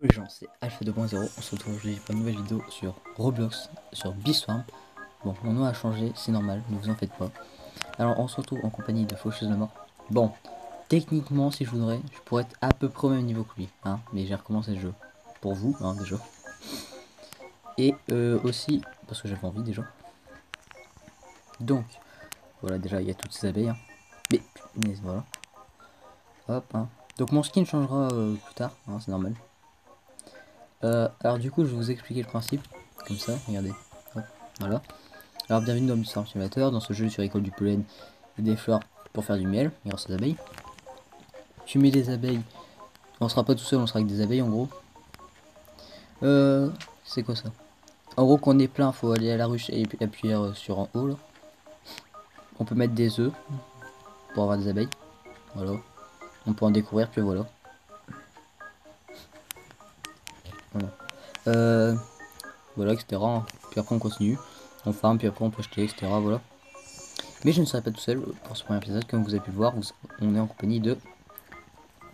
Les gens, c'est Alpha 2.0, on se retrouve aujourd'hui pour une nouvelle vidéo sur Roblox, sur Biswarm. Bon, mon nom a changé, c'est normal, ne vous en faites pas. Alors on se retrouve en compagnie de Faucheuse de mort. Bon, techniquement si je voudrais, je pourrais être à peu près au même niveau que lui, hein, mais j'ai recommencé le jeu. Pour vous, hein, déjà. Et aussi, parce que j'avais envie déjà. Donc, voilà, déjà il y a toutes ces abeilles. Hein. Mais, punaise, voilà. Hop, hein. Donc mon skin changera plus tard, hein, c'est normal. Alors du coup, je vais vous expliquer le principe. Comme ça, regardez. Hop, voilà. Alors bienvenue dans Biswarm Simulator. Dans ce jeu, tu récoltes du pollen et des fleurs pour faire du miel grâce aux abeilles. Tu mets des abeilles. On sera pas tout seul, on sera avec des abeilles en gros. C'est quoi ça? En gros, quand on est plein, faut aller à la ruche et appuyer sur en haut là. On peut mettre des œufs pour avoir des abeilles. Voilà. On peut en découvrir, puis voilà. Voilà. Voilà, etc. Puis après on continue. On farm, puis après on peut acheter, etc. Voilà. Mais je ne serai pas tout seul pour ce premier épisode. Comme vous avez pu le voir, on est en compagnie de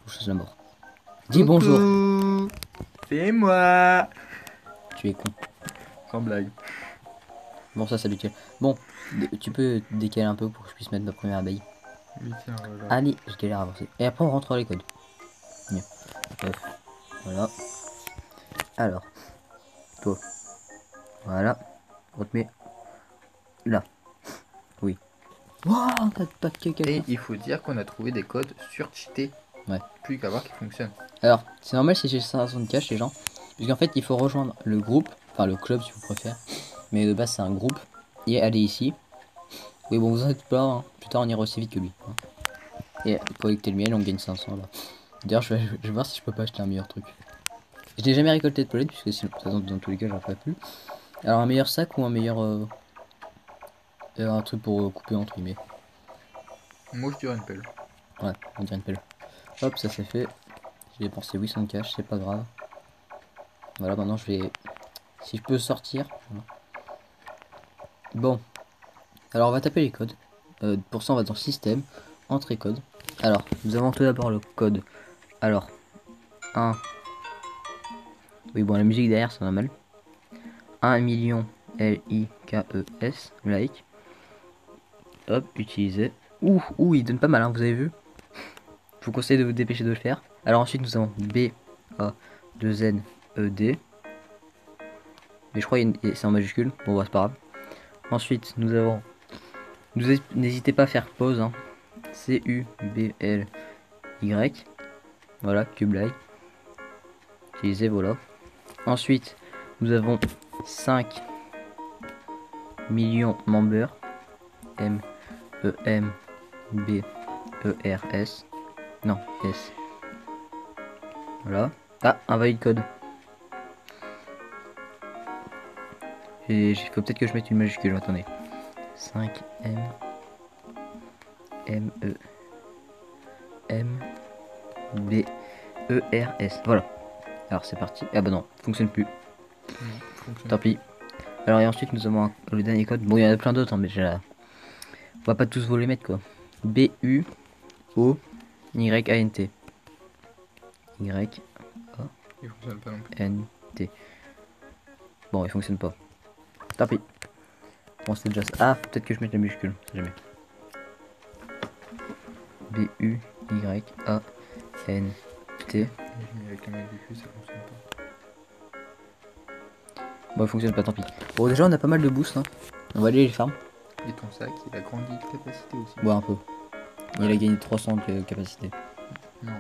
Faucheuse la mort. Dis bonjour. Coucou, c'est moi. Tu es con. Sans blague. Bon, ça, c'est habituel. Bon, tu peux décaler un peu pour que je puisse mettre ma première abeille. Oui, tiens, voilà. Allez, je galère à avancer. Et après, on rentre dans les codes. Bien. Hop, voilà. Alors, toi. Voilà. On te met là. Oui. Waouh, pas de caca. Et il faut dire qu'on a trouvé des codes surcheatés. Ouais. Plus qu'à voir qu'ils fonctionnent. Alors, c'est normal si j'ai 500 de cash, les gens. Puisqu'en fait, il faut rejoindre le groupe. Enfin, le club, si vous préférez. Mais de base, c'est un groupe. Et aller ici. Oui, bon, vous en faites pas. Hein. Plus tard, on ira aussi vite que lui. Hein. Et collecter le miel, on gagne 500 là. D'ailleurs, je vais voir si je peux pas acheter un meilleur truc. Je n'ai jamais récolté de pollen, puisque sinon, dans tous les cas, j'en ferai plus. Alors, un meilleur sac ou un meilleur. Un truc pour couper entre guillemets. Moi, je dirais une pelle. Ouais, on dirait une pelle. Hop, ça c'est fait. J'ai dépensé 800 de cash, c'est pas grave. Voilà, maintenant je vais. Si je peux sortir. Voilà. Bon, alors on va taper les codes. Pour ça, on va dans système, entrée code. Alors, nous avons tout d'abord le code. Alors, 1. Oui, bon, la musique derrière, c'est normal. 1 million LIKES, like. Hop, utiliser. Ouh, il donne pas mal, hein, vous avez vu. Je vous conseille de vous dépêcher de le faire. Alors ensuite, nous avons B, A, 2 N, E, D. Mais je crois que c'est en majuscule. Bon, bah, c'est pas grave. Ensuite, nous avons. N'hésitez pas à faire pause. Hein. C, U, B, L, Y. Voilà, cube like. Utilisez, voilà. Ensuite, nous avons 5 millions members. M, E, M, B, E, R, S. Non, S. Voilà. Ah, un valide code. Il faut peut-être que je mette une majuscule. Attendez. 5 M, M, E, M, B, E, R, S. Voilà. Alors c'est parti. Ah bah non, fonctionne plus. Non, fonctionne Tant plus. pis. Alors et ensuite nous avons le dernier code. Bon, il y en a plein d'autres, hein, mais on va pas tous vous les mettre quoi. B, U, O, Y, A, N, T. Y, A, Il fonctionne pas non plus. N, T. Bon, il fonctionne pas. Tant pis. Bon, c'est déjà ça. Ah, peut-être que je mette la majuscule. C'est jamais. B, U, Y, A, N, T. J'ai mis avec la majuscule, ça fonctionne pas. Bon, il fonctionne pas, tant pis. Bon, déjà, on a pas mal de boosts. Hein. On va aller les farms. Et ton sac, il a grandi de capacité aussi. Ouais, un peu. Il Ouais. a gagné 300 de capacité. Non,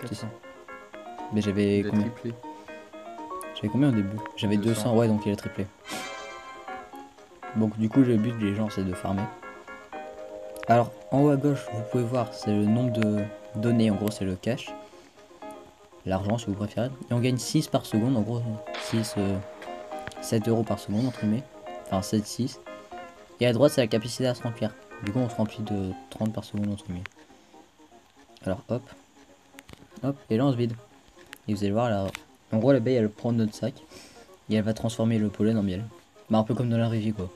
Si. 400. Mais j'avais Il a combien? triplé. J'avais combien au début? J'avais 200. 200, ouais, donc il a triplé. Donc du coup, le but des gens, c'est de farmer. Alors, en haut à gauche, vous pouvez voir, c'est le nombre de données, en gros, c'est le cash. L'argent, si vous préférez. Et on gagne 6 par seconde, en gros, 6, 7 euros par seconde, entre guillemets. Enfin, 7, 6. Et à droite, c'est la capacité à se remplir. Du coup, on se remplit de 30 par seconde, entre guillemets. Alors, hop. Hop, et là, on se vide. Et vous allez voir, là, en gros, l'abeille, elle prend notre sac. Et elle va transformer le pollen en miel. Bah, un peu comme dans la rivière, quoi.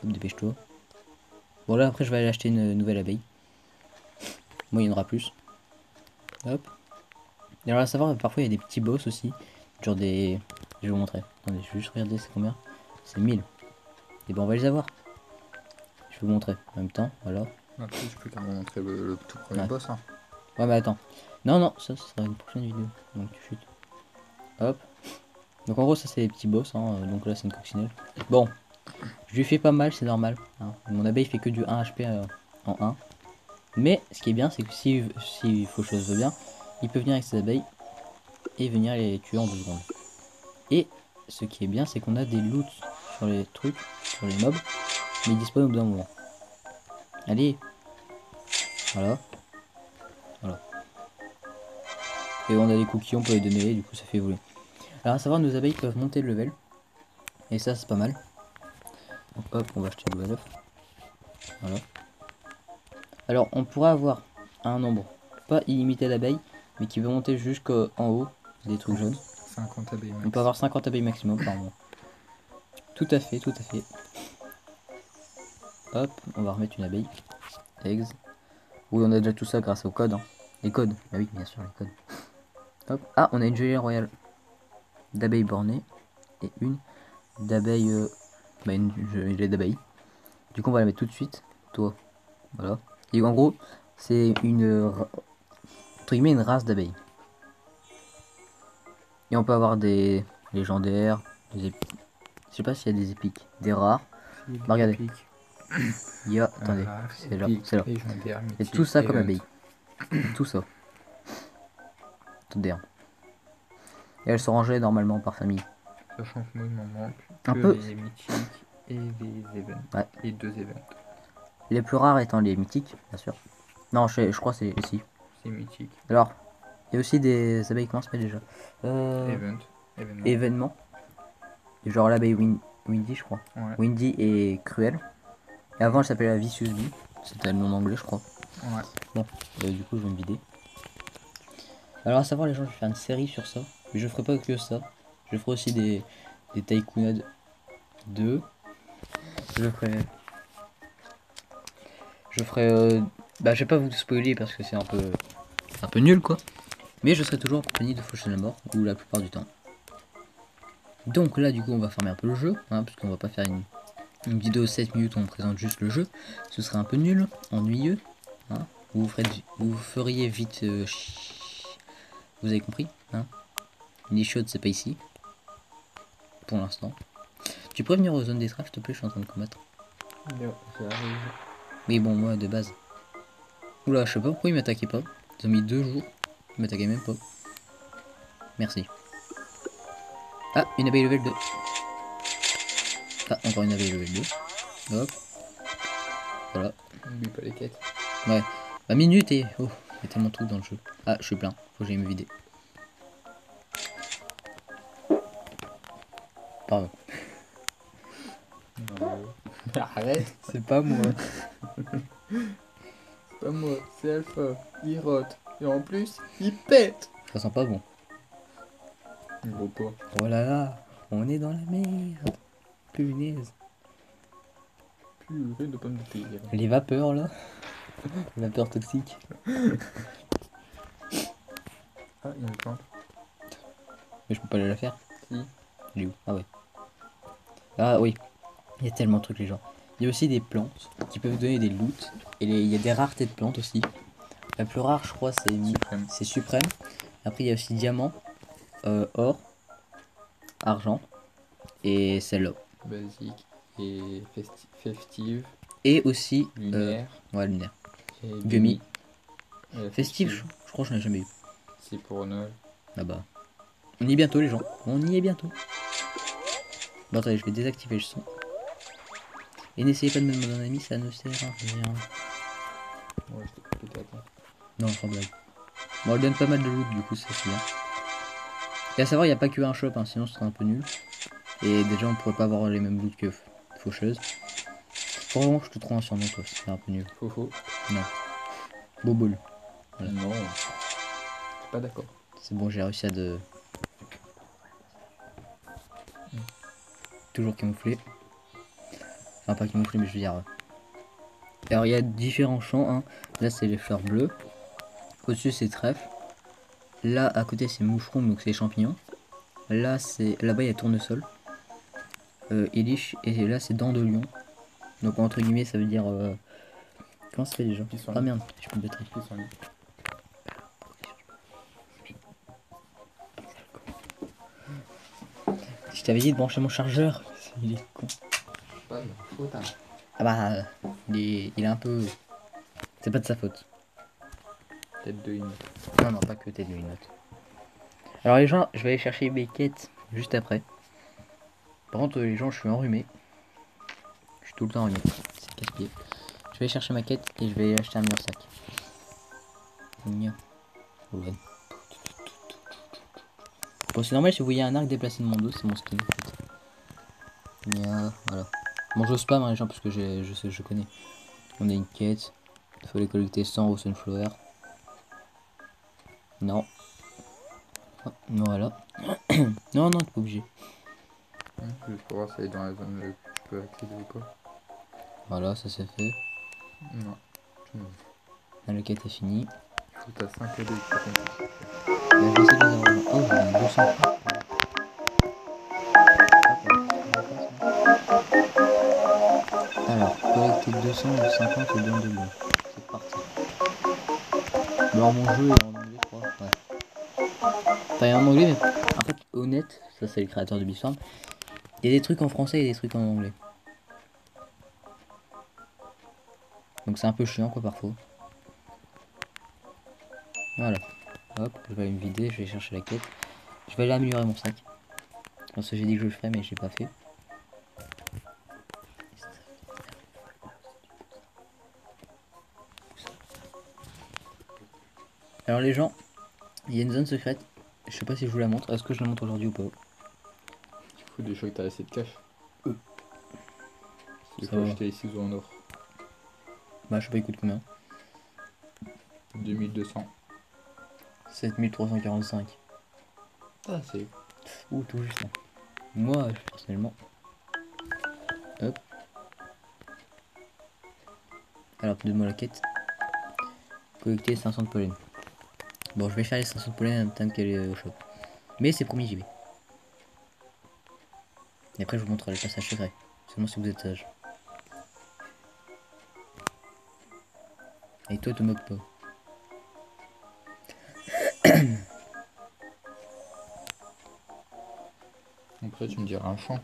Hop, dépêche-toi. Bon, là, après, je vais aller acheter une nouvelle abeille. Moi, il y en aura plus. Hop. Et alors à savoir, parfois il y a des petits boss aussi. Genre des... Je vais vous montrer. Attendez, je vais juste regarder c'est combien. C'est 1000. Et ben on va les avoir. Je vais vous montrer en même temps, voilà. Après, je peux quand même montrer le tout premier Ouais. boss. Hein. Ouais mais attends. Non, non, ça sera une prochaine vidéo. Donc tu chutes. Hop. Donc en gros ça c'est les petits boss, hein. Donc là c'est une coccinelle. Bon, je lui fais pas mal, c'est normal. Hein. Mon abeille fait que du 1 HP en 1. Mais ce qui est bien c'est que si Faucheuse veut bien, il peut venir avec ses abeilles et venir les tuer en 2 secondes. Et ce qui est bien c'est qu'on a des loots sur les trucs, sur les mobs, mais ils disparaissent au bout d'un moment. Allez. Voilà. Voilà. Et on a des cookies, on peut les donner, du coup ça fait évoluer. Alors à savoir, nos abeilles peuvent monter le level. Et ça c'est pas mal. Donc hop, on va acheter le level up. Voilà. Alors on pourra avoir un nombre pas illimité d'abeilles, mais qui veut monter jusqu'en haut, des trucs jaunes. 50 abeilles max. On peut avoir 50 abeilles maximum par mois. Tout à fait, tout à fait. Hop, on va remettre une abeille. Eggs. Oui, on a déjà tout ça grâce au code. Hein. Les codes. Ah oui, bien sûr, les codes. Hop. Ah, on a une gelée royale d'abeilles bornées et une d'abeilles. Bah, une gelée d'abeilles. Du coup, on va la mettre tout de suite. Toi. Voilà. Et en gros, c'est entre guillemets, une race d'abeilles. Et on peut avoir des légendaires, des je sais pas s'il y a des épiques, des rares. Bah, regardez. Il y a. Attendez, c'est là. C'est là. Et tout ça comme abeille. Tout ça. Attendez. Hein. Et elles sont rangées normalement par famille. Sachant que moi, il m'en manque Un que peu. les mythiques et les events. Ouais. Les 2 events. Les plus rares étant les mythiques, bien sûr. Non, je crois que c'est ici. C'est mythique. Alors, il y a aussi des abeilles, comment ça s'appelle déjà Événement. Événement. Genre l'abeille Windy, je crois. Ouais. Windy et Cruel. Et avant, elle s'appelait la Vicious Bee. C'était le nom anglais, je crois. Ouais. Bon, du coup, je vais me vider. Alors, à savoir, les gens, je vais faire une série sur ça. Mais je ferai pas que ça. Je ferai aussi des Tycoonades 2. Je ferai. Bah, je vais pas vous spoiler parce que c'est un peu nul, quoi. Mais je serai toujours en compagnie de Faucheuse la mort, ou la plupart du temps. Donc là, du coup, on va fermer un peu le jeu, hein, parce qu'on va pas faire une vidéo de 7 minutes où on présente juste le jeu. Ce serait un peu nul, ennuyeux. Hein. Vous feriez vite. Vous avez compris, hein. Une chaude, c'est pas ici. Pour l'instant. Tu pourrais venir aux zones d'étrave, s'il te plaît, je suis en train de combattre. J'arrive. Mais bon, moi, de base. Oula, je sais pas pourquoi ils m'attaquaient pas. Ils ont mis 2 jours. Ils m'attaquaient même pas. Merci. Ah, une abeille level 2. Ah, encore une abeille level 2. Hop. Voilà. N'oublie pas les quêtes. Ouais. Bah, minute et... Oh, il y a tellement de trucs dans le jeu. Ah, je suis plein. Faut que j'aille me vider. Pardon. Arrête. C'est pas moi. C'est pas moi, c'est Alpha. Il rote. Et en plus, il pète. Ça sent pas bon. Gros pas. Oh là là. On est dans la merde. Punaise. Purée de pommes de terre. Les vapeurs là. Les vapeurs toxiques. Ah, il y a une plante. Mais je peux pas aller la faire. Si. Elle est où? Ah ouais. Ah oui. Il y a tellement de trucs les gens. Il y a aussi des plantes qui peuvent donner des loots. Et il y a des raretés de plantes aussi. La plus rare je crois c'est suprême. Après il y a aussi diamant, or, argent et celle-là. Basique et festive. Et aussi Lunaire. ouais, lunaire. Et Gummy. Festive. Je crois que je n'ai jamais eu. C'est pour Noël. Ah bah. On y est bientôt les gens. On y est bientôt. Bon attendez, je vais désactiver le son. Et n'essayez pas de me demander un ami, ça ne sert à rien. Ouais, je t'ai coupé, attends. Non, sans blague. Bon, elle donne pas mal de loot, du coup, ça c'est bien. Et à savoir, il n'y a pas que un shop, hein, sinon ce serait un peu nul. Et déjà, on pourrait pas avoir les mêmes loot que Faucheuse. Faut vraiment que je te trouve un surnom, toi, c'est un peu nul. Faux. Non. Bobol. Voilà. Non. Je suis pas d'accord. C'est bon, j'ai réussi à toujours camoufler. Enfin, pas camoufler, mais je veux dire. Alors, il y a différents champs. Hein. Là, c'est les fleurs bleues. Au-dessus, c'est trèfle. Là, à côté, c'est moucheron, donc c'est champignons. Là, c'est là-bas, il y a tournesol. Éliche. Et là, c'est dents de lion. Donc, entre guillemets, ça veut dire. Comment ça fait déjà? Pissenlit. Ah merde, je peux me battre. Pissenlit. Je t'avais dit de brancher mon chargeur. Il est con. Pas de faute, hein. Ah bah, il est un peu. C'est pas de sa faute. Tête de une. Non, non, pas que t'es de note. Alors, les gens, je vais aller chercher mes quêtes juste après. Par contre, les gens, je suis enrhumé. Je suis tout le temps enrhumé. C'est casse-pied. Je vais aller chercher ma quête et je vais acheter un mur sac. Ouais. Bon, c'est normal si vous voyez un arc déplacé de mon dos, c'est mon skin en fait. Voilà. Bon, je spam hein, les gens parce que je connais. On a une quête. Il faut les collecter 100 au Sunflower. Non. Oh, voilà. Non, non, t'es pas obligé. Juste pour voir si elle est dans la zone que tu peux accéder ou pas. Voilà, ça c'est fait. Non. La quête est finie. Faut que t'as 5 AD pour comprendre. Je vais essayer de les avoir. Oh, j'en ai 200. Alors, collecter 250 et don de lion. C'est parti. Alors, mon jeu est en anglais, je crois. Ouais. Enfin, il est en anglais, mais en fait, honnête, ça c'est le créateur de Biswarm. Il y a des trucs en français et des trucs en anglais. Donc c'est un peu chiant quoi parfois. Voilà. Hop, je vais aller me vider, je vais chercher la quête. Je vais aller améliorer mon sac. Parce que j'ai dit que je le ferais mais je l'ai pas fait. Alors les gens, il y a une zone secrète. Je sais pas si je vous la montre. Est-ce que je la montre aujourd'hui ou pas? Tu fous des choix que t'as assez de cash. Il Ça faut va. acheter les ciseaux en or. Bah je sais pas, il coûte combien? 2200. 7345. Ah, c'est. Ouh, tout juste là. Moi, personnellement. Hop. Alors, donne-moi la quête. Collecter 500 de pollen. Bon, je vais faire les 500 de pollen en même temps qu'elle est au shop. Mais c'est promis, j'y vais. Et après, je vous montre les passages secrets. Seulement si vous êtes sage. Et toi, te moque pas. Après, tu me diras un champ.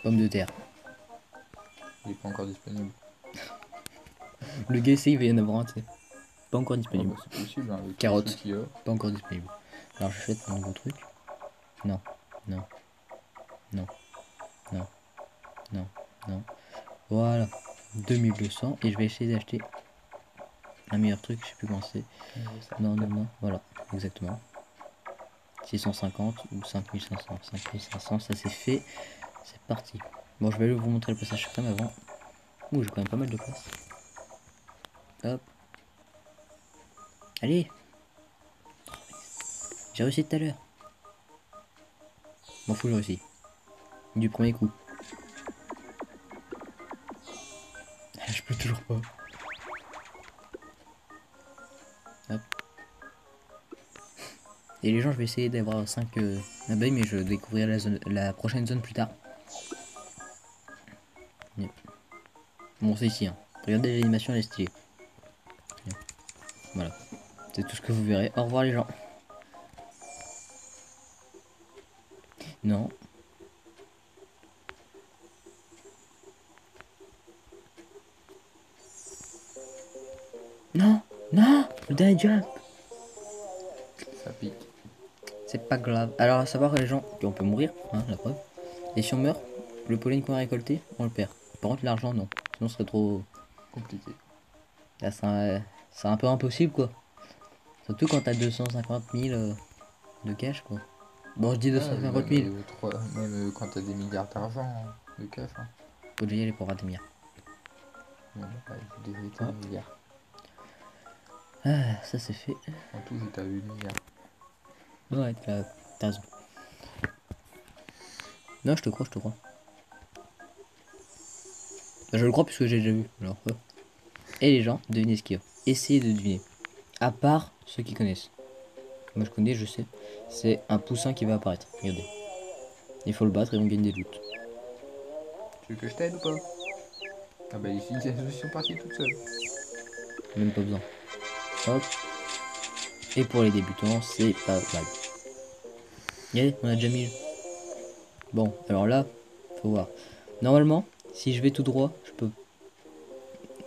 Pomme de terre. Il est pas encore disponible. Le gars essaye, il va y en avoir un, tu sais. Pas encore Oh, disponible. bah, c'est possible, hein, avec Carotte. tout ce qu'il y a. Pas encore disponible. Alors, je fais mon nouveau truc. Non. Non. Non. Non. Non. Non. Voilà. 2200. Et je vais essayer d'acheter un meilleur truc. Je sais plus comment c'est. Non, non, non. Voilà. Exactement. 650 ou 5500. 5500, ça c'est fait. C'est parti. Bon, je vais aller vous montrer le passage secret, mais avant. Ouh, j'ai quand même pas mal de place. Hop. Allez. J'ai réussi tout à l'heure. M'en fous, j'ai réussi. Du premier coup. Je peux toujours pas. Hop. Et les gens, je vais essayer d'avoir 5 abeilles, mais je découvrirai la prochaine zone plus tard. Yep. Bon, c'est ici. Hein. Regardez l'animation, elle est stylée. Yep. Voilà. C'est tout ce que vous verrez. Au revoir les gens. Non. Non. Non. Le dernier jump. Ça pique. C'est pas grave. Alors à savoir les gens, on peut mourir, hein, la preuve. Et si on meurt, le pollen qu'on a récolté, on le perd. Par contre l'argent non. Sinon ce serait trop. Compliqué. Là c'est un peu impossible quoi. Surtout quand t'as 250 000 de cash quoi. Bon je dis 250 000. Même quand t'as des milliards d'argent hein, de cash. Hein. Faut déjà y aller pour avoir des milliards. Bon, bah, j'ai des états milliards. Ah ça c'est fait. En tout, j'étais à 8 milliards. Ouais t'as raison. Non je te crois, je te crois. Bah, je le crois puisque j'ai déjà vu. Alors, Et les gens, devinez ce qu'il y a. Essayez de deviner. À part ceux qui connaissent. Moi je connais, je sais. C'est un poussin qui va apparaître. Regardez. Il faut le battre et on gagne des loots. Tu veux que je t'aide ou pas? Ah bah ici, elles sont parties toutes seules. Même pas besoin. Hop. Et pour les débutants, c'est pas mal. Regardez, on a déjà 1000. Bon, alors là, faut voir. Normalement, si je vais tout droit, je peux.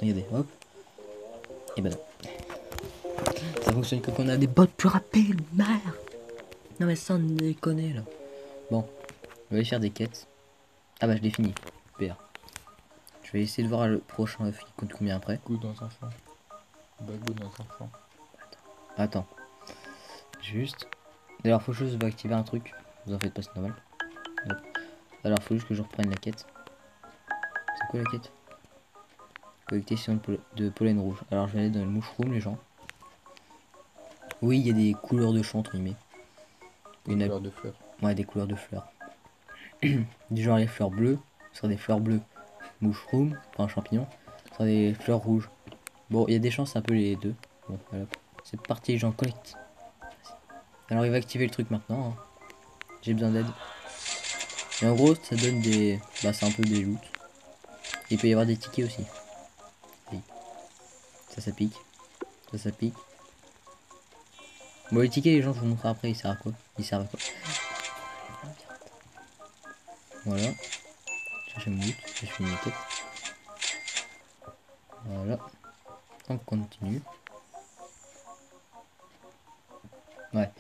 Regardez, hop. Et ben non. Ça fonctionne que quand on a des bots plus rapides, merde. Non mais sans déconner là. Bon, on va aller faire des quêtes. Ah bah je l'ai fini. Super. Je vais essayer de voir le prochain œuf qui compte combien après. Good dans un champ. Bagot dans un champ. Attends. Juste. D'ailleurs faut juste activer un truc. Vous en faites pas, c'est normal. Hop. Alors faut juste que je reprenne la quête. C'est quoi la quête? Collecter de pollen rouge. Alors je vais aller dans le mushroom les gens. Oui il y a des couleurs de champ entre guillemets. Une couleur de fleurs. Ouais des couleurs de fleurs. Du genre les fleurs bleues. Ce sera des fleurs bleues. Mushroom, enfin champignon. Ce sera des fleurs rouges. Bon il y a des chances un peu les deux. Bon voilà. C'est parti les gens, collecte. Alors il va activer le truc maintenant. Hein. J'ai besoin d'aide. Et en gros ça donne des. Bah c'est un peu des loots. Il peut y avoir des tickets aussi. Oui. Ça pique. Ça pique. Bon les tickets les gens je vous montrerai après ils servent à quoi. Ils servent à quoi. Voilà. Chercher mon loot. Je fais une quête. Voilà. On continue. Ouais.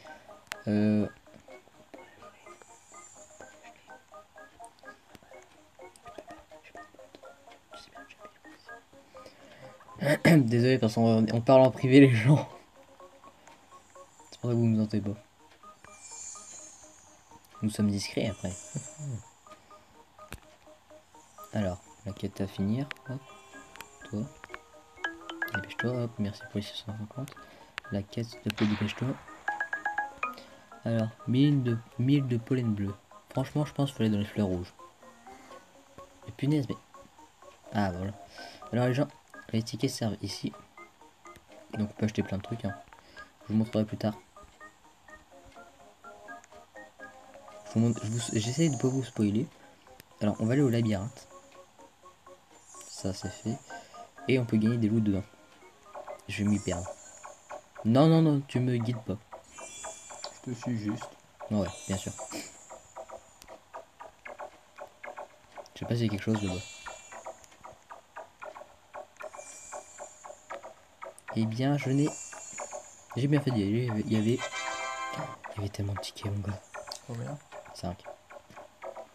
Désolé parce qu'on parle en privé les gens. C'est pour ça que vous nous entendez pas. Nous sommes discrets après. Alors, la quête à finir. Hop. Toi. Dépêche-toi. Hop. Merci pour les 650. La quête de peu dépêche-toi. Alors, 1000 de pollen bleu. Franchement, je pense qu'il faut aller dans les fleurs rouges. Et punaise, mais. Ah, voilà. Alors, les gens, les tickets servent ici. Donc, on peut acheter plein de trucs. Hein. Je vous montrerai plus tard. J'essaie de pas vous spoiler. Alors, on va aller au labyrinthe. Ça, c'est fait. Et on peut gagner des loots dedans. Je vais m'y perdre. Non, non, non, tu me guides pas. Je te suis juste. Ouais, bien sûr. Je sais pas s'il y a quelque chose de bas. Eh bien, je n'ai. J'ai bien fait d'y aller. Il y avait tellement de tickets, mon gars. Combien? 5.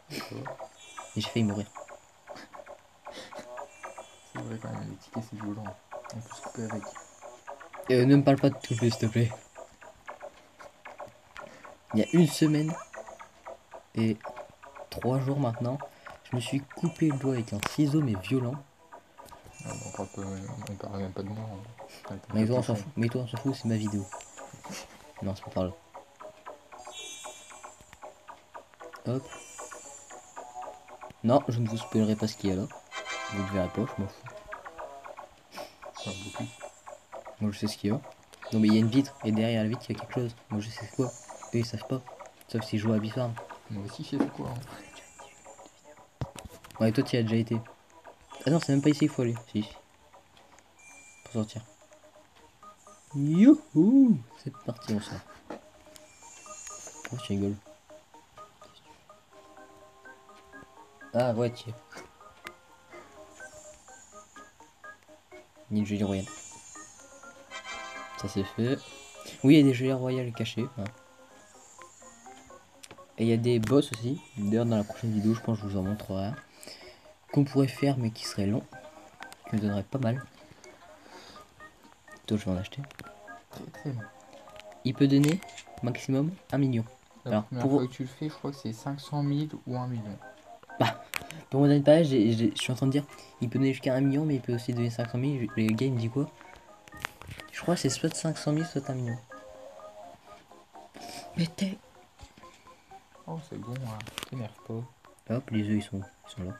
D'accord. Et j'ai failli mourir. C'est vrai quand même, les tickets c'est violent. On peut se couper avec. Ne me parle pas de tout s'il te plaît. Il y a une semaine et 3 jours maintenant, je me suis coupé le doigt avec un ciseau mais violent. Ah, on parle même pas de moi. Hein. Mais toi on s'en fout. Mais toi on s'en fout, c'est ma vidéo. Non, c'est pas par là. Hop. Non, je ne vous spoilerai pas ce qu'il y a là. Vous ne verrez pas, je m'en fous. Pas beaucoup. Moi je sais ce qu'il y a. Non mais il y a une vitre et derrière la vitre il y a quelque chose. Moi je sais quoi. Eux ils savent pas. Sauf s'ils jouent à Bifarm. Moi aussi je sais c'est quoi. Hein. Ouais toi tu y as déjà été. Ah non c'est même pas ici qu'il faut aller. Si. Pour sortir. Youhou. C'est parti on sort. Pourquoi tu rigoles? Ah ouais tiens. Ni le joli royal. Ça c'est fait. Oui il y a des jolis royales cachés. Hein. Et il y a des boss aussi. D'ailleurs dans la prochaine vidéo je pense que je vous en montrerai. Qu'on pourrait faire mais qui serait long. Qui me donnerait pas mal. Toi je vais en acheter. Très très long. Il peut donner maximum 1 million. La Alors première fois que tu le fais, je crois que c'est 500 000 ou 1 million. Bah, pour mon dernier page, je suis en train de dire, il peut donner jusqu'à 1 million, mais il peut aussi donner 500 000. Le gars, il me dit quoi? Je crois que c'est soit 500 000, soit 1 million. Mais t'es... Oh, c'est bon, hein. T'énerve pas. Hop, les œufs, ils sont là.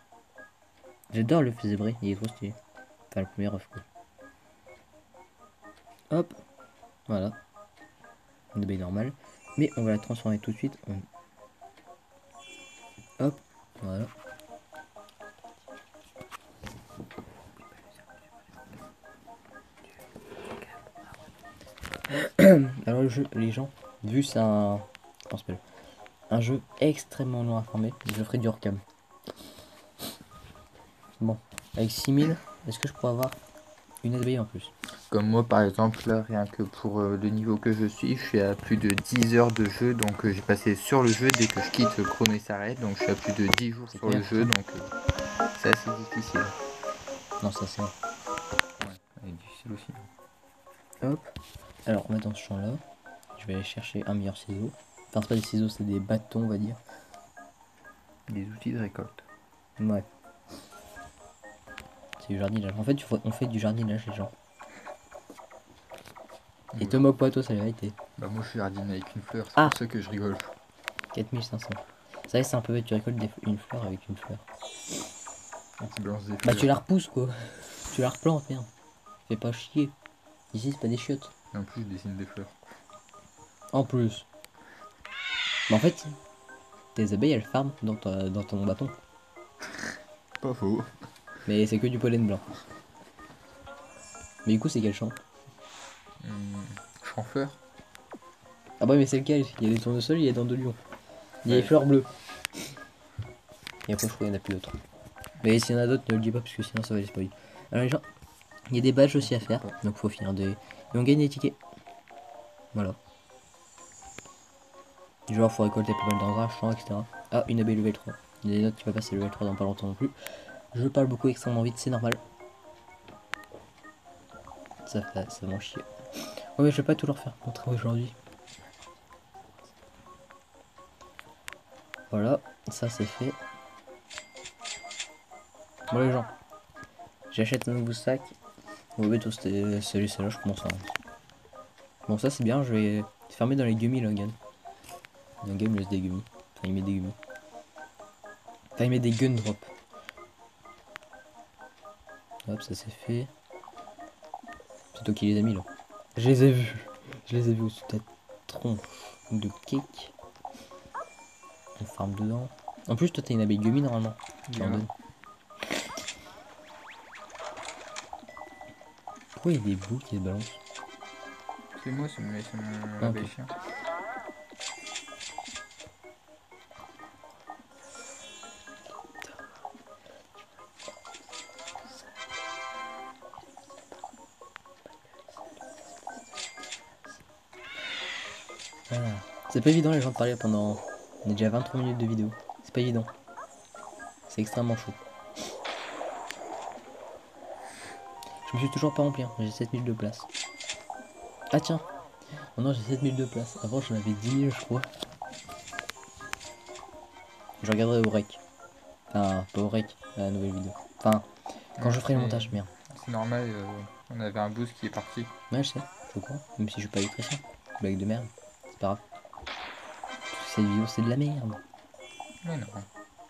J'adore le feu zébré, il est trop stylé. Enfin, le premier œuf, quoi. Hop, voilà. une abeille normale. Mais on va la transformer tout de suite en... Hop, voilà. Alors le jeu, les gens, vu c'est un... Comment ça s'appelle, un jeu extrêmement long à former, je ferai du hors-cam. Bon, avec 6000, est-ce que je pourrais avoir une abeille en plus? Comme moi par exemple, là, rien que pour le niveau que je suis à plus de 10 heures de jeu, donc j'ai passé sur le jeu dès que je quitte, le chrono il s'arrête, donc je suis à plus de 10 jours C'est sur le clair. jeu, donc c'est assez difficile. Non, ça c'est... Ouais, et difficile aussi. Hop. Alors on va dans ce champ là. Je vais aller chercher un meilleur ciseau. Enfin c'est pas des ciseaux, c'est des bâtons on va dire. Des outils de récolte. Ouais. C'est du jardinage. En fait on fait du jardinage les gens. Et Ouais. te moque pas toi, c'est la vérité. Bah moi je suis jardine avec une fleur, c'est Ah, pour ça que je rigole. 4500. Ça c'est un peu bête, tu récoltes une fleur avec une fleur. Et qui balance des Bah fleurs. tu la repousses quoi. Tu la replantes, merde. Fais pas chier. Ici c'est pas des chiottes. Et en plus je dessine des fleurs. En plus. Mais en fait, tes abeilles elles farment dans ton bâton. Pas faux. Mais c'est que du pollen blanc. Mais du coup c'est quel champ? Champ fleur. Ah bah mais c'est lequel? Il y a des tournesols, il y a des dents de lion. Il y a Ouais. les fleurs bleues. Et après je crois qu'il n'y en a plus d'autres. Mais s'il y en a d'autres, ne le dis pas parce que sinon ça va les spoiler. Alors les gens, il y a des badges aussi à faire. Donc faut finir des... Et on gagne des tickets. Voilà. Genre faut récolter pas mal dans un champ, etc. Ah, une abeille level 3. Il y a des notes qui va passer level 3 dans pas longtemps non plus. Je parle beaucoup extrêmement vite, c'est normal. Ça m'en chier. Ouais mais je vais pas tout leur faire montrer aujourd'hui. Voilà, ça c'est fait. Bon les gens, j'achète un nouveau sac. Bon mais toi c'était celui-là, je commence à... Bon ça c'est bien, je vais fermer dans les gummies là, Gun. Un gars me laisse des gummies. Enfin il met des gummies. Enfin il met des gun drop. Hop, ça c'est fait. C'est toi qui les as mis là. Je les ai vus. Je les ai vus au-dessus de ta tronche de cake. On farme dedans. En plus, toi t'as une abeille gummy normalement. Tu en donnes. Pourquoi il y a des bouts qui se balancent? C'est moi, c'est mon Ah, abeille ok. chien. Voilà. C'est pas évident les gens de parler pendant... On est déjà à 23 minutes de vidéo. C'est pas évident. C'est extrêmement chaud. Je me suis toujours pas rempli, hein. J'ai 7000 de place. Ah tiens. Maintenant j'ai 7000 de place. Avant j'en avais 10 000 je crois. Je regarderai au rec. Enfin, pas au rec, à la nouvelle vidéo. Enfin, quand je ferai le montage, merde. C'est normal, on avait un boost qui est parti. Ouais, je sais, je crois. Même si je suis pas électricien. Blague de merde. C'est pas grave. Cette vidéo, c'est de la merde. Mais non.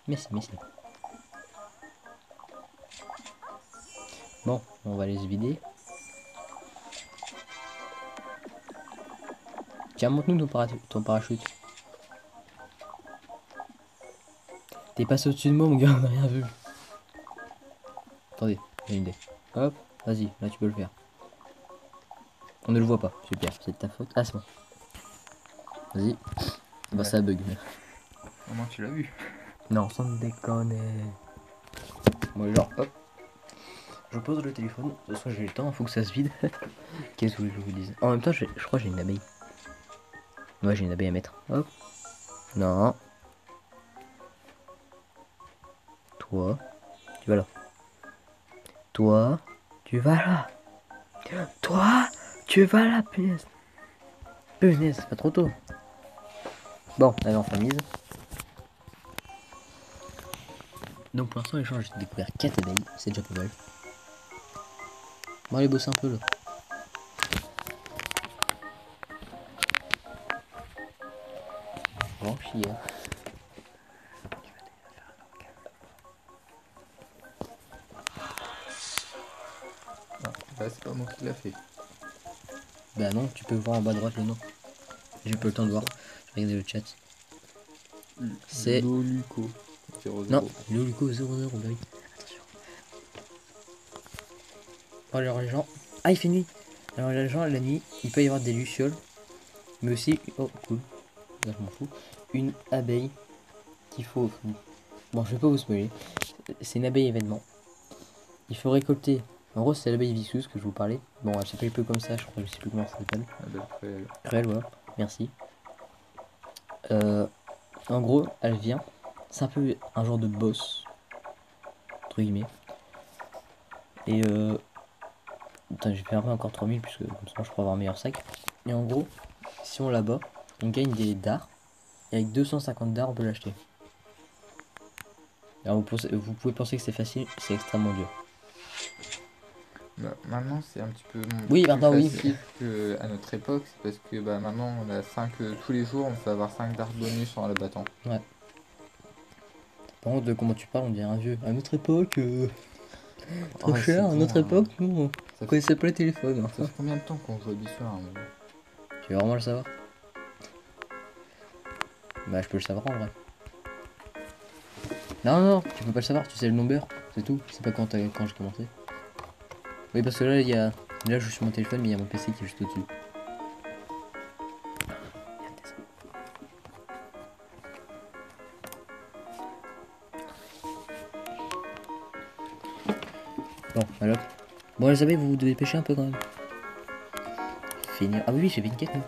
Mais c'est. Bon, on va aller se vider. Tiens, montre-nous ton parachute. T'es passé au-dessus de moi, mon gars, on a rien vu. Attendez, j'ai une idée. Hop, vas-y, là tu peux le faire. On ne le voit pas, super, c'est de ta faute. Ah, c'est bon. Vas-y. Bah, Ouais. ça bug. Au moins tu l'as vu. Non, sans me déconner. Bon, genre, hop. Je pose le téléphone. De toute façon, j'ai le temps, faut que ça se vide. Qu'est-ce que je vous dise? En même temps, je crois que j'ai une abeille. Ouais, j'ai une abeille à mettre. Hop. Non. Toi, tu vas là. Toi, tu vas là. Toi, tu vas là, punaise. Punaise, c'est pas trop tôt. Bon, allez, on famise. Donc pour l'instant, les gens, j'ai découvert 4 abeilles. C'est déjà pas mal. Bon, allez bosser un peu là. Bon, chier. Non, là c'est pas moi qui l'a fait. Bah non, tu peux voir en bas à droite le nom. J'ai pas le temps de voir. Je vais regarder le chat. C'est... Loluco 00. Non, Luluco 00, bah oui. Attention. Oh, alors les gens... Ah, il fait nuit. Alors les gens, la nuit, il peut y avoir des lucioles. Mais aussi... Oh, cool. Là, je m'en fous. Une abeille qu'il faut... Bon, je vais pas vous spoiler. C'est une abeille événement. Il faut récolter... En gros, c'est l'abeille visseuse que je vous parlais. Bon, elle s'appelle un peu comme ça, je crois. Je sais plus comment ça s'appelle. Cruelle, voilà. Merci. En gros, elle vient. C'est un peu un genre de boss. Entre guillemets. Et Attends, j'ai fait encore 3000 puisque comme ça je pourrais avoir un meilleur sac. Et en gros, si on la bat, on gagne des dards. Et avec 250 dards, on peut l'acheter. Alors vous pouvez penser que c'est facile, c'est extrêmement dur. Bah, maintenant c'est un petit peu Oui, plus maintenant, oui. facile qu'à notre époque, c'est parce que bah, maintenant on a 5 tous les jours, on peut avoir 5 darts bonus en la battant. Ouais. Par contre, comment tu parles, on dirait un vieux. À notre époque, trop Ouais, cher, c'est à bon, notre époque, nous, ça on connaissait pas le téléphone. fait combien de temps qu'on joue à Bissoir hein, Tu veux vraiment le savoir? Bah, je peux le savoir en vrai. Non, non, tu peux pas le savoir, tu sais le number, c'est tout. C'est pas quand j'ai commencé. Oui, parce que là, il y a. Là, je suis sur mon téléphone, mais il y a mon PC qui est juste au-dessus. Bon, alors. Bon, les abeilles, vous devez pêcher un peu quand même. Finir. Ah oui, j'avais une quête, moi.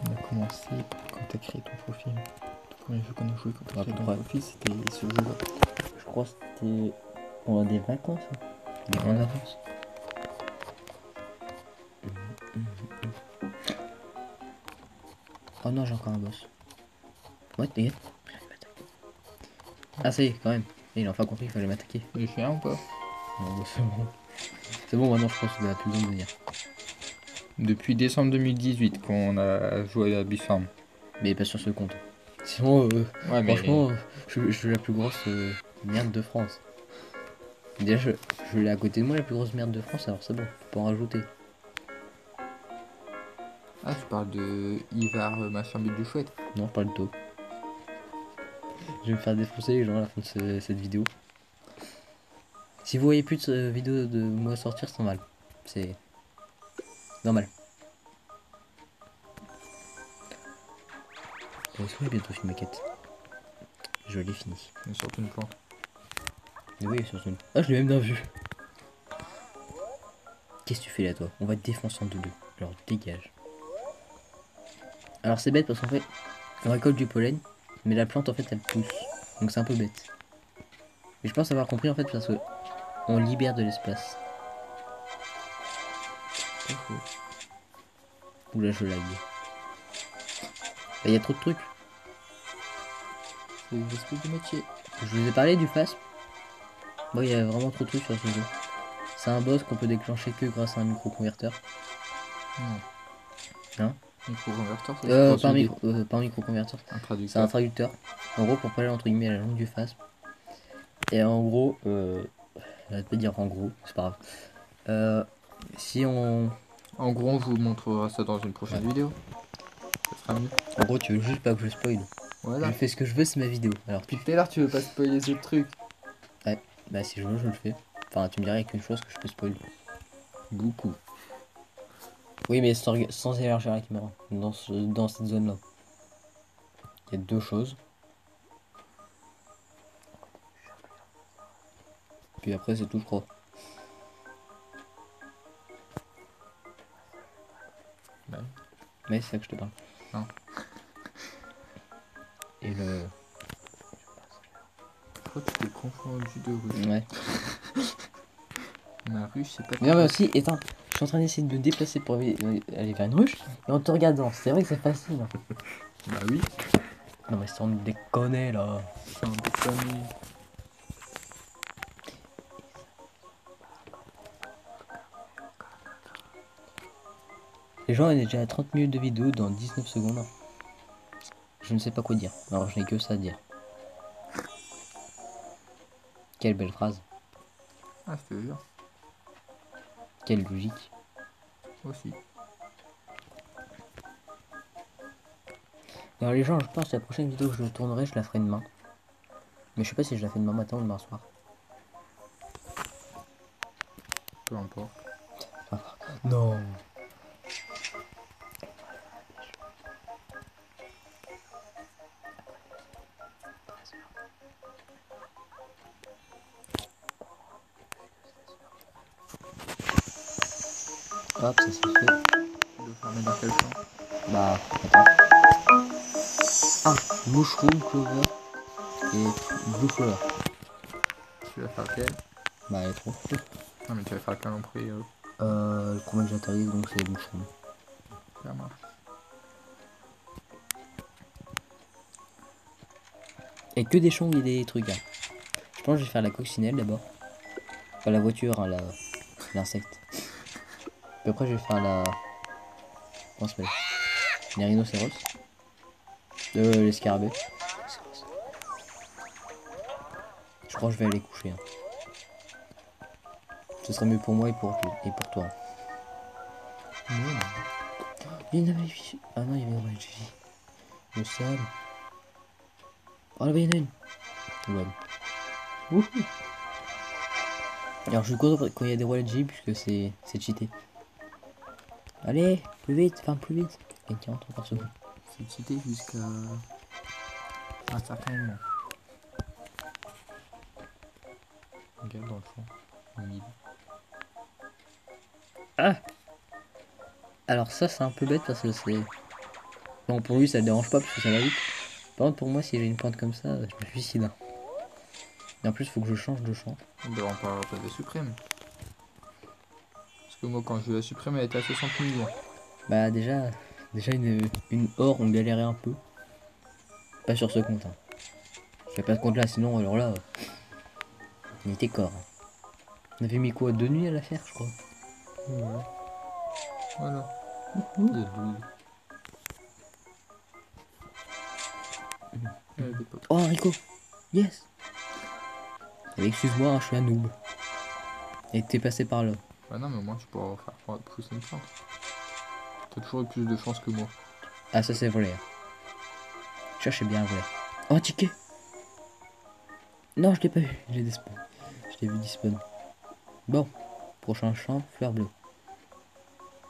On a commencé quand t'as créé ton profil. Le premier jeu qu'on a joué quand t'as À créé peu ton près. profil, c'était ce jeu-là. Je crois que c'était pendant des vacances. Des grandes vacances. Oh non, j'ai encore un boss. What, les gars? Ah, ça y est, quand même. Il a enfin compris qu'il fallait m'attaquer. J'ai fait un ou pas? Non, c'est bon. C'est bon, maintenant je pense que vous avez plus besoin de venir. Depuis décembre 2018 qu'on a joué à Bisfarm. Mais pas sur ce compte. Sinon, Ouais, mais franchement, je suis la plus grosse merde de France. Déjà, je l'ai à côté de moi, la plus grosse merde de France, alors c'est bon, tu peux en rajouter. ah, tu parles de Ivar machin but du chouette. Non, pas le tout. Je vais me faire défoncer les gens à la fin de cette vidéo. Si vous voyez plus de vidéo de moi sortir, c'est normal. C'est normal. Est-ce qu'on a bientôt fini ma quête? Je l'ai fini. On est surtout une plante. Et oui, surtout. Ah, je l'ai même bien vu. Qu'est-ce que tu fais là, toi? On va te défoncer en double. Alors, dégage. Alors, c'est bête parce qu'en fait, on récolte du pollen, mais la plante, en fait, elle pousse. Donc, c'est un peu bête. Mais je pense avoir compris, en fait, parce que on libère de l'espace. Oula, je lag. Il y a trop de trucs. C'est l'esprit du métier. Je vous ai parlé du FASP. Bon, il y a vraiment trop de trucs sur ce jeu. C'est un boss qu'on peut déclencher que grâce à un micro-converteur. Non. Hein? Micro-converteur, ça Pas un micro-converteur. un C'est un traducteur. traducteur. En gros, pour parler entre guillemets à la langue du FASP. Et en gros, j'arrête pas de dire en gros, c'est pas grave. Si on. En gros, on vous montrera ça dans une prochaine vidéo. Ça sera mieux. En gros, tu veux juste pas que je spoil. Voilà. Je fais ce que je veux, c'est ma vidéo. Alors, Depuis tout à l'heure, tu veux pas spoiler les autres trucs. ouais, bah si je veux, je le fais. Enfin, tu me dirais qu'une chose que je peux spoil. Beaucoup. Oui, mais sans élargir la caméra. Dans cette zone-là. Il y a deux choses. Puis après, c'est tout, je crois. Ouais. Mais c'est ça que je te parle. Non. Et le. Je crois que tu t'es confondu de rue. Ouais. Ma rue, c'est pas. Mais non, mais aussi, attends, je suis en train d'essayer de me déplacer pour aller vers une ruche. Et en te regardant, c'est vrai que c'est facile. Hein. Bah oui. Non, mais sans me déconner là. Sans déconner. Les gens, on est déjà à 30 minutes de vidéo dans 19 secondes. Je ne sais pas quoi dire. Alors, je n'ai que ça à dire. Quelle belle phrase. Ah, je te jure. Quelle logique. Aussi. Alors les gens, je pense que la prochaine vidéo que je tournerai, je la ferai demain. Mais je sais pas si je la fais demain matin ou demain soir. Peu importe. Non. Hop, ça c'est fait. Tu dois fermer dans quel champ? Bah, attends. Ah, mushroom clover et blue flower. Tu vas faire lequel? Bah, elle est trop. Non, mais tu vas faire lequel en premier? Le premier que j'atterris, donc c'est mushroom. Ça marche. Et que des champs où il y a des trucs là. Je pense que je vais faire la coccinelle d'abord. Pas la voiture, hein, l'insecte. Puis après, je vais faire la. Comment ça s'appelle? Les rhinocéros. Les scarabées. Je crois que je vais aller coucher. Hein. Ce sera mieux pour moi et pour toi. Il y en avait... Ah non, il y avait une orange Gigi. Le sable. Oh là, il y en a une. Ouais. Wouhou. Alors je suis content quand il y a des royal G puisque c'est cheaté. Allez, plus vite, enfin plus vite. Et 40 par seconde. C'est cheaté jusqu'à un certain moment. Regarde dans le fond. Au milieu. Ah. Alors ça c'est un peu bête parce que c'est... Bon pour lui ça le dérange pas parce que ça va vite. Par contre pour moi si j'ai une pointe comme ça, je me suicide. Hein. Et en plus faut que je change de champ. Ben, on parlera pas de suprême. Parce que moi quand je la suprême elle était à 60 millions. Bah déjà une or on galérait un peu. Pas sur ce compte. Hein. Je fais pas ce compte là sinon alors là... il était corps. Hein. On avait mis quoi 2 nuits à la faire je crois. Ouais. Voilà. Il y a 12. Oh un haricot. Yes. Excuse-moi, hein, je suis un noob. Et t'es passé par là. Bah non mais moi tu pourras faire pousser une plante. T'as toujours eu plus de chance que moi. Ah ça c'est vrai. Cherchez bien vrai. Oh un ticket. Non je l'ai pas vu. J'ai des spawns. Je l'ai vu despawn. Bon. Prochain champ, fleur bleue.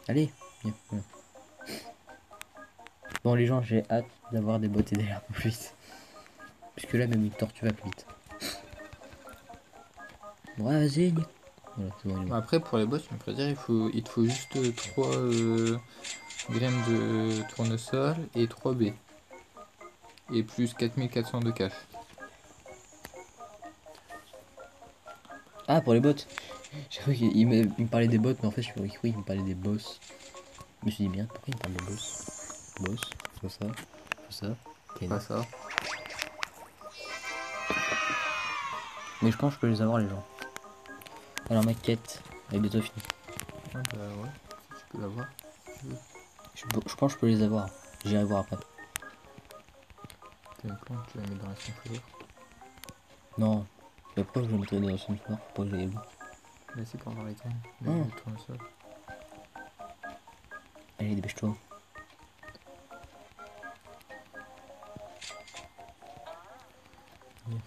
Allez. Viens, voilà. Bon les gens j'ai hâte d'avoir des bottes et des larmes plus vite. Puisque là même une tortue va plus vite. Ouais vas-y. Voilà, c'est bon, Après pour les boss tu me pourrais dire il te faut juste 3 graines de tournesol et 3 baies. Et plus 4400 de cash. Ah pour les bottes. J'ai cru qu'il me parlait des bottes mais en fait je suis oui il me parlait des boss. Je me suis dit bien pourquoi il me parle des boss. Boss, faut ça, faut ça. Okay, Pas ça. mais je pense que je peux les avoir les gens. Alors ma quête est bientôt finie. Ouais bah ouais, si tu peux l'avoir. Je pense que je peux les avoir. J'irai voir après. T'as une plante, tu la mets dans la sunflower. Non. Mais pourquoi je le mettrais dans la sunflower pour que je les vois. Là c'est pour avoir les graines. Le tournesol. Allez dépêche-toi. Yeah.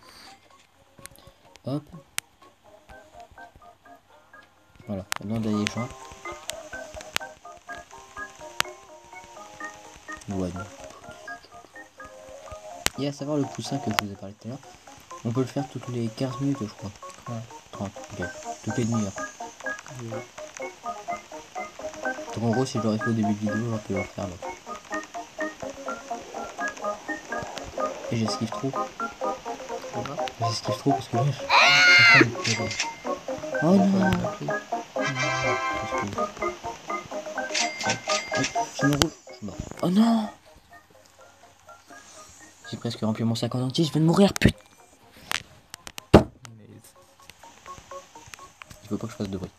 Hop. Voilà. Maintenant d'aller les champs. Ouais. Et à savoir le poussin que je vous ai parlé tout à l'heure. On peut le faire toutes les 15 minutes je crois. 30. Ok. Toutes les demi-heures. Yeah. Donc en gros si je l'aurais fait au début de vidéo, j'aurais pu le refaire là. Et j'esquive trop. J'esquive trop parce que là je... Oh non. Je me roule. Je suis mort. Oh non. J'ai presque rempli mon sac en entier, je viens de mourir, putain. Il faut pas que je fasse de bruit.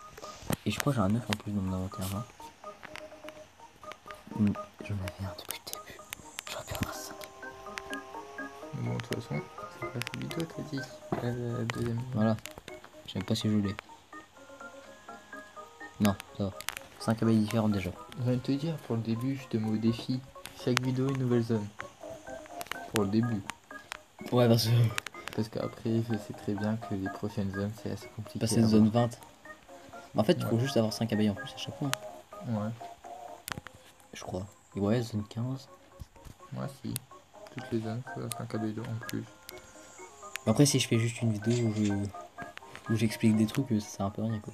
Et je crois que j'ai un œuf en plus dans mon inventaire là. J'en avais un depuis le début. J'aurais pu avoir 5. Bon, de toute façon, c'est pas cette vidéo, t'as dit. La deuxième. Voilà. Je sais pas si je l'ai. Non, ça va. 5 abeilles différentes déjà. Je viens de te dire, pour le début, je te mets au défi. Chaque vidéo, une nouvelle zone. Pour le début. Ouais, Parce qu'après, je sais très bien que les prochaines zones, c'est assez compliqué. passer de zone 20. En fait, il faut juste avoir 5 abeilles en plus à chaque fois. Hein. Ouais. Je crois. Et ouais, zone 15. Moi, si. Toutes les zones, faut 5 abeilles en plus. Après, si je fais juste une vidéo où j'explique des trucs, ça sert un peu à rien quoi.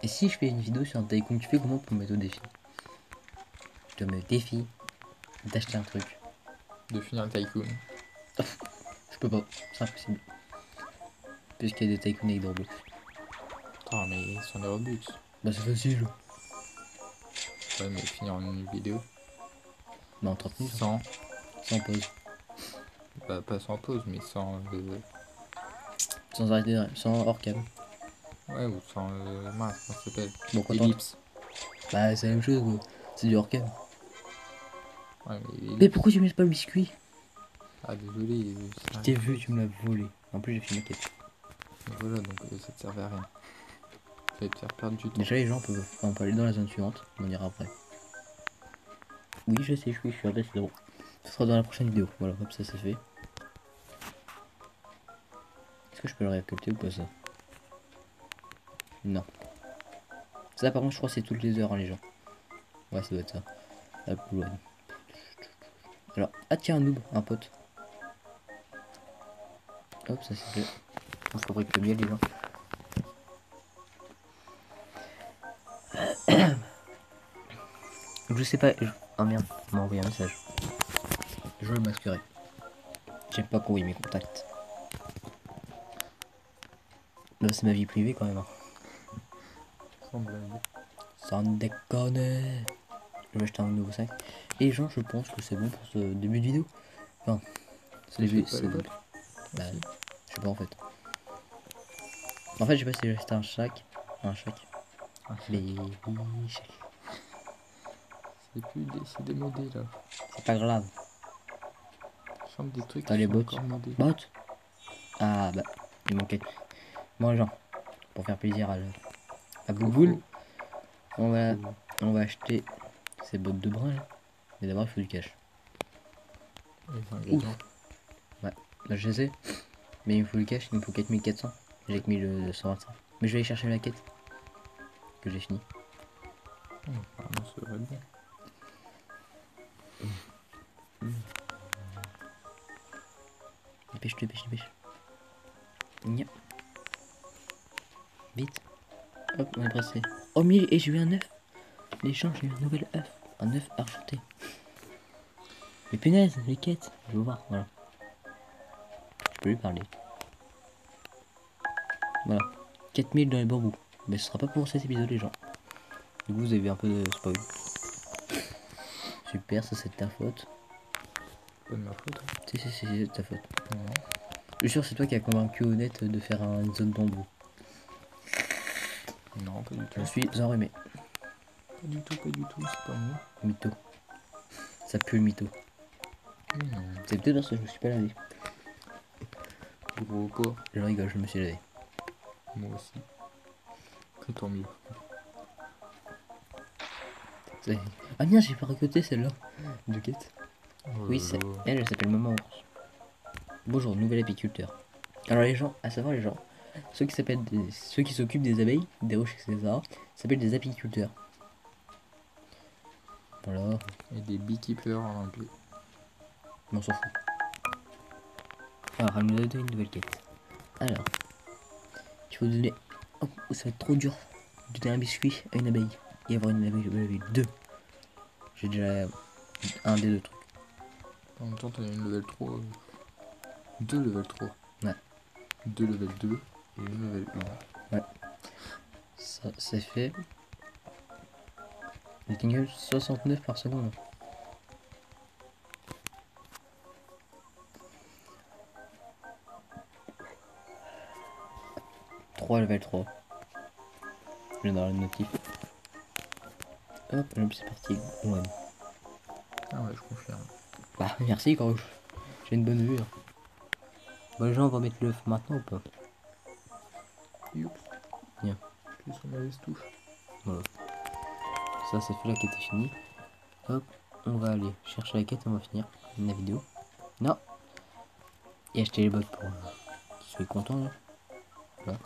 Et si je fais une vidéo sur un tycoon, tu fais comment pour me mettre au défi? Je te mets au défi d'acheter un truc. De finir le tycoon. Je peux pas, c'est impossible. Puisqu'il y a des tycoons avec des Robux. Ah, mais sur les Robux. Bah, c'est facile. Ouais, mais finir en une vidéo. Bah, en 30 minutes. Sans. Sans pause. Bah, pas sans pause, mais sans. Sans arrêter, sans hors cam. Ouais, ou sans. Mince, comment ça s'appelle? Bon, quand Ellipse. Bah, c'est la même chose, quoi. C'est du hors cam. Ouais, mais Mais pourquoi tu mets pas le biscuit? Ah, désolé. Je t'ai vu, tu me l'as volé. En plus, j'ai fait une quête. Voilà, donc ça te servait à rien. Ça va te faire perdre du temps. Déjà, les gens peuvent. Enfin, on peut aller dans la zone suivante. On ira après. Oui, je sais, je suis à base 0. Ce sera dans la prochaine vidéo. Voilà, hop, ça c'est fait. Est-ce que je peux le récolter ou pas ça? Non. Ça, par contre, je crois que c'est toutes les heures, hein, les gens. Ouais, ça doit être ça. Hop, loin. Alors, ah tiens, un noob, un pote. Hop, ça c'est fait. On fabrique le miel, les gens. Je sais pas. Oh merde, on m'a envoyé un message. Je le masquerai. J'aime pas qu'on voit mes contacts. Là, c'est ma vie privée quand même. Hein. Sans blague. Sans déconner. Je vais acheter un nouveau sac. Et les gens, je pense que c'est bon pour ce début de vidéo. Enfin, c'est début. Bah, je sais pas en fait. En fait, je sais pas si j'ai acheté un sac. Un sac. Baby sac. C'est démodé là. C'est pas grave. Chante des trucs T'as qui les sont bots. encore modés. Bots. Ah bah, il manquait. Bon, les gens, pour faire plaisir à Bouboule, on va acheter ces bottes de brin là. Mais d'abord, il faut du cash. Les ingrédients. Ouais, bah, je sais. Mais il me faut du cash, il me faut 4400. J'ai que 1125. Mais je vais aller chercher la quête. Que j'ai fini. Apparemment, ça devrait être bon. Dépêche, dépêche, dépêche. Nya. Vite. Hop, on est pressé. Oh, mais et j'ai eu un œuf. Les gens, j'ai eu un nouvel œuf. Un œuf argenté. Mais punaise, les quêtes. Je veux voir, voilà. Je peux lui parler. Voilà. 4000 dans les bambous. Mais ce sera pas pour cet épisode, les gens. Du coup, vous avez un peu de spoil. Super, ça c'est de ta faute. Pas de ma faute. Si, c'est de ta faute. Non. Je suis sûr, c'est toi qui as convaincu Honnête de faire une zone bambou. Non, pas du tout. Je suis enrhumé. Pas du tout, c'est pas moi. Mytho. Ça pue le mytho. Mais non. C'est peut-être parce que je me suis pas lavé. Gros porc. Je rigole, je me suis lavé. Moi aussi. Que tant mieux. Ah bien, j'ai pas récolté celle-là. De quête. Oui, c'est elle s'appelle Maman Ours. Bonjour, nouvel apiculteur. Alors les gens, à savoir les gens, ceux qui s'occupent des abeilles, des ruches, etc. s'appellent des apiculteurs. Voilà. Et des beekeepers en anglais. Mais on s'en fout. Alors, elle nous a donné une nouvelle quête. Alors, il faut donner. Oh, ça va être trop dur. Donner un biscuit à une abeille. Et avoir une abeille 2. J'ai déjà un des deux trucs. En même temps, t'as une level 3. Deux level 3. Ouais. Deux level 2 et une level 1. Ouais. Ça, c'est fait. Il tingle 69 par seconde. Level 3. Je viens dans la notif. Hop, c'est parti. Ouais. Ah ouais, je confirme. Bah, merci quand j'ai une bonne vue. Hein. Bon, les gens, on va mettre l'œuf maintenant ou pas? Youps. Bien. Je suis sur ma touche. Voilà. Ça, c'est fait, la quête est finie. Hop, on va aller chercher la quête, on va finir la vidéo. Non. Et acheter les bots pour qu'ils soient contents là. Voilà.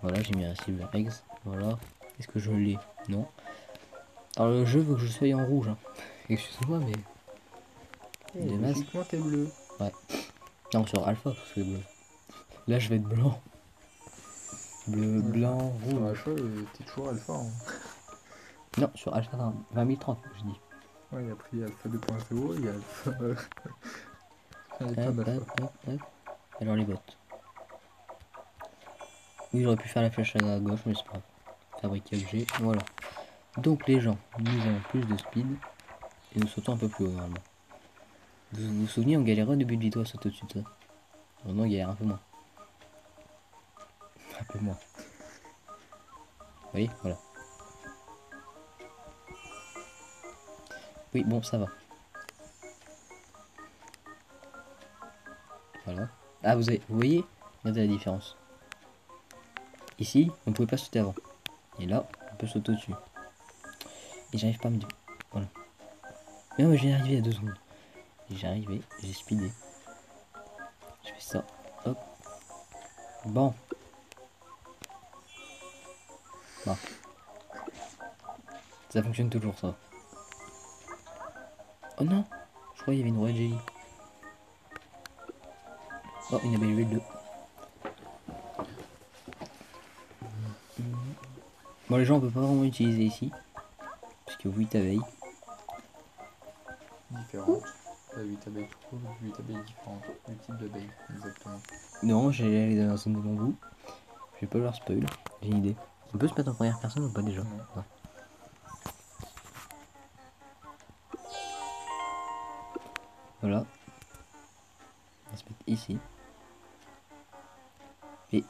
Voilà, j'ai mis un silver eggs. Voilà. Est-ce que je l'ai? Non. Alors le jeu veut que je sois en rouge. Hein. Excuse-moi, mais. Des masques. Logiquement, t'es bleu. Ouais. Non, sur alpha, parce que bleu. Là, je vais être blanc. Bleu, blanc, rouge. Sur alpha, t'es toujours alpha. Hein. Non, sur alpha 20030, je dis. Ouais, après il y a alpha 2.0, il y a alpha. Il y a plein Hop, d'alpha. hop. Alors les bottes. Oui, j'aurais pu faire la flèche à gauche, mais c'est pas grave. Fabriquer objet, voilà. Donc les gens, nous avons plus de speed et nous sautons un peu plus haut normalement. Vous vous souvenez, on galérait au début de vidéo à sauter au-dessus de ça. Maintenant on galère un peu moins. Un peu moins. Vous voyez, voilà. Oui, bon, ça va. Voilà. Ah, vous voyez, regardez la différence. Ici, on pouvait pas sauter avant. Et là, on peut sauter au-dessus. Et j'arrive pas à me dire. Voilà. Mais non, mais j'ai arrivé à 2 secondes. J'ai arrivé, j'ai speedé. Je fais ça. Hop. Bon. Bon. Ça fonctionne toujours ça. Oh non, je crois qu'il y avait une Royal Jelly. Oh, une abeille level 2. Bon, les gens on peut pas vraiment utiliser ici. Parce que 8 abeilles. Différentes. 8 abeilles trop, 8 abeilles différentes. 8 types d'abeilles, exactement. Non, j'ai aller dans la zone de bambou. Je vais pas leur spoil. J'ai une idée. On peut se mettre en première personne ou pas déjà? Non. Voilà. On va se mettre ici. Et.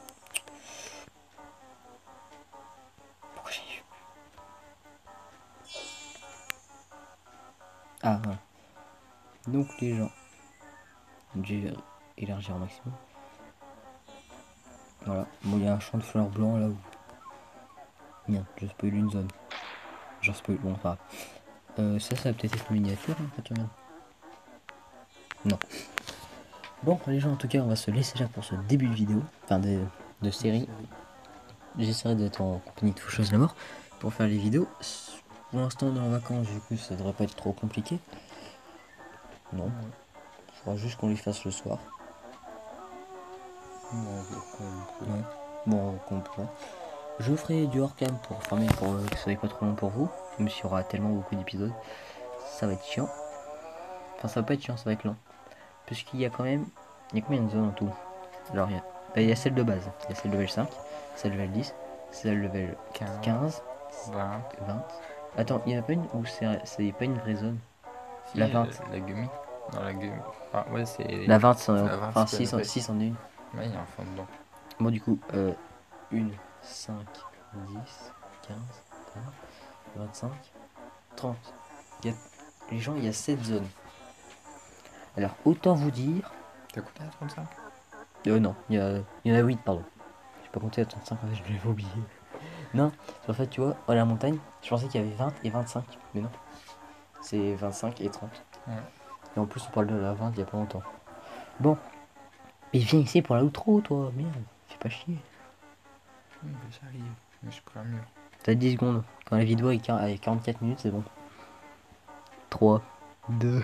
Pourquoi j'ai eu? Ah, voilà. Donc les gens. Je vais élargir au maximum. Voilà. Bon, il y a un champ de fleurs blanc là où. Bien, je spoil une zone. Genre spoil, bon, pas grave. Ça va peut-être être une miniature, hein, quand tu regardes. Non. Bon, les gens, en tout cas, on va se laisser là pour ce début de vidéo. Enfin, de série. J'essaierai d'être en compagnie de Faucheuse la mort pour faire les vidéos. Pour l'instant, on est en vacances, du coup, ça devrait pas être trop compliqué. Non. Il faudra juste qu'on les fasse le soir. Ouais. Bon, on comprend. Je ferai du hors-cam pour former pour que ça soit pas trop long pour vous. Même s'il y aura tellement beaucoup d'épisodes. Ça va être chiant. Enfin, ça va pas être chiant, ça va être lent. Puisqu'il y a quand même. Il y a combien de zones en tout? Alors, il y a celle de base. Il y a celle level 5, celle level 10, celle level 15, 20. 20. Attends, il y en a pas une où c'est pas une vraie zone? Si, La 20. La gummy. Non, la gummy. Ah, ouais, c'est. La 20, c'est la 20, enfin c'est 6 en une. Ouais, il y a un fond dedans. Bon, du coup, 1, 5, 10, 15, 20, 25, 30. Les gens, il y a 7 zones. Alors, autant vous dire. T'as combien à 35? Non, il y en a 8, pardon. J'ai pas compté à 35, en fait, je l'avais oublié. Non, en fait, tu vois, à la montagne, je pensais qu'il y avait 20 et 25. Mais non, c'est 25 et 30. Ouais. Et en plus, on parle de la 20 il y a pas longtemps. Bon, mais viens ici pour la outro, toi. Merde, fais pas chier. Oui, bah, j'arrive. Mais je suis prêt à mieux. T'as 10 secondes. Quand la vidéo est 44 minutes, c'est bon. 3, 2,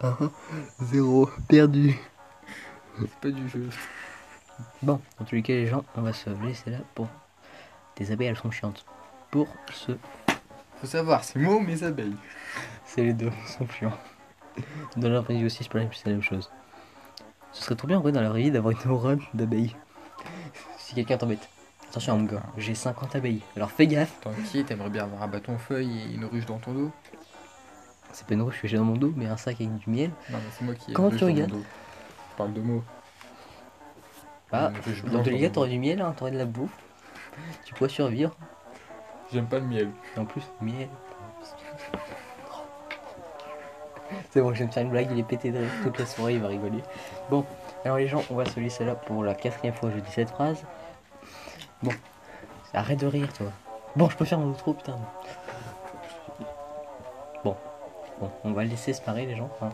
1, 0, perdu. C'est pas du jeu. Bon, dans tous les cas, les gens, on va se laisser là pour. Tes abeilles, elles sont chiantes. Pour ce. Faut savoir, c'est moi ou mes abeilles? C'est les deux, ils sont chiants. Dans la vraie vie aussi, c'est la même chose. Ce serait trop bien en vrai dans la vraie vie d'avoir une aura d'abeilles. Si quelqu'un t'embête. Attention mon gars, j'ai 50 abeilles. Alors fais gaffe. T'inquiète, t'aimerais bien avoir un bâton feuille et une ruche dans ton dos? C'est pas une ruche que j'ai dans mon dos, mais un sac avec du miel. Non, mais c'est moi qui ai Comment une ruche tu dans mon regardes? dos. Je parle de mots. Bah, Une ruche dans blanche tous les dans cas, mon t'aurais dos. du miel, hein, t'aurais de la bouffe. Tu pourrais survivre. J'aime pas le miel. Et en plus, miel. C'est bon, je vais me faire une blague, il est pété de rire toute la soirée, il va rigoler. Bon, alors les gens, on va se laisser là pour la 4e fois que je dis cette phrase. Bon, arrête de rire toi. Bon, je peux faire mon outro, putain. Bon, Bon, on va le laisser se parer les gens. Hein.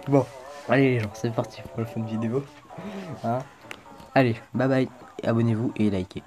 Bon, allez les gens, c'est parti pour la fin de vidéo. Hein. Allez, bye bye, abonnez-vous et likez.